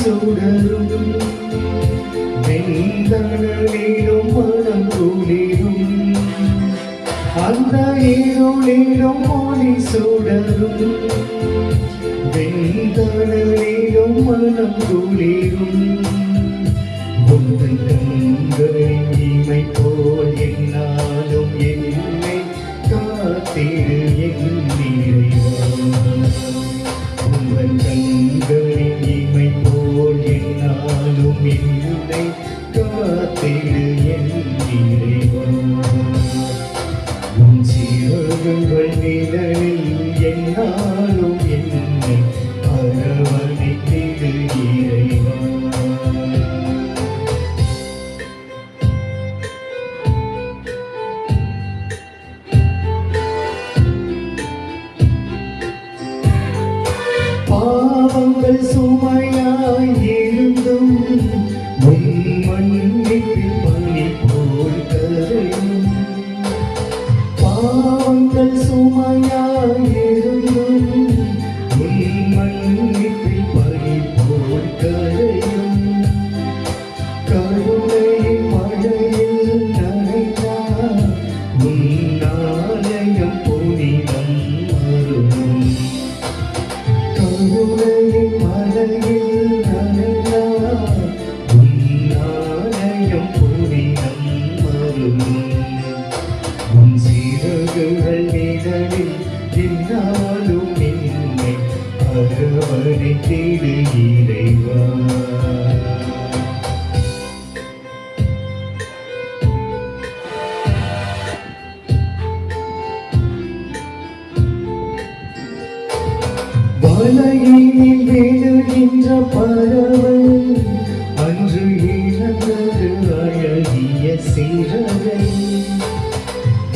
சுடரும் வெண்தணலிலும் மனம் குளிரும் அந்த இருளிலும் ஒளி சுடரும் வெண்தணலிலும் மனம் குளிரும் உங்கள் கண்களின் இமை போல் என்னாலும் என்னை காத்திடு என் இறைவா. உங்கள் கண்களின் இமை போல் என்னாலும் என்னை காத்திடு என் இறைவா. உன் சிறகுகள் நிழலில் என்னாலும் என்னை அரவணைத்திடு இறைவா. பாவங்கள் சுமையாய் இருந்தும் உன் மன்னிப்பில் பனி போல் கரையும். பாவங்கள் சுமையாய் இருந்தும் உன் மன்னிப்பில் பனி போல் கரையும். கருணை மழையில் நனைந்தார் உன் ஆலயம் புனிதம் அருளும். கருணையின் மலையில் நனைந்தார் உன் ஆலயம் புனிதம் அருளும். உன் சிறகுகள் நிழலில் என்னாலும் என்னை அரவணைத்திடு இறைவா. வலையினில் விழுகின்ற பறவை அன்று இழந்தது அழகிய சிறகை.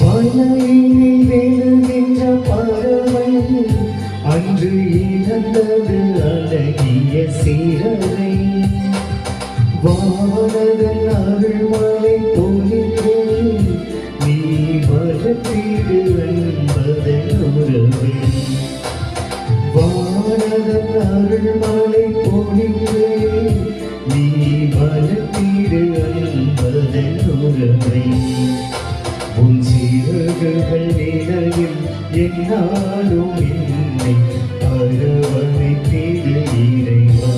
வலையினில் விழுகின்ற பறவை அன்று இழந்தது அழகிய சிறகை. வானதன் அருள்மழை பொழிந்து நீ வளர்த்திடு என்பதன் உறவை. வானதன் அருள்மழை பொழிந்து நீ வளர்த்திடு என்பதன் உறவை. உன் சிறகுகள் நிழலில் என்னாலும் என்னை அரவணைத்திடு இறைவா.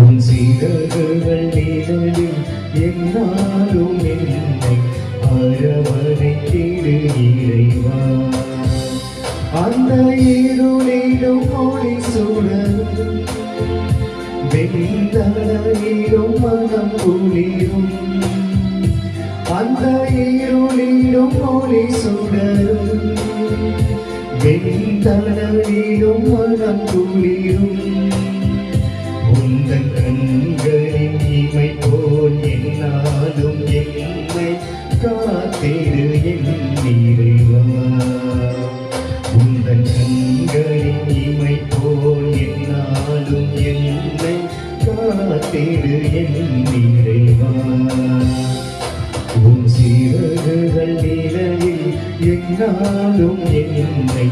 உன் சிறகுகள் நிழலில் என்னாலும் என்னை அரவணைத்திடு இறைவா. அந்த இருளிலும் ஒளி சுடரும் வெண்தணலிலும் மனம் குளிரும். அந்த இருளிலும் ஒளி சுடரும் வெண்தணலிலும் மனம் குளிரும். உந்தன் கண்களின் இமை போல் என்னாலும் என்னை காத்திடு என் இறைவா. உந்தன் கண்களின் இமை போல் என்னாலும் என்னை காத்திடு என் இறைவா. உன் சிறகுகள் நிழலில் என்னாலும் என்னை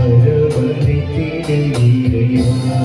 அரவணைத்திடு இறைவா.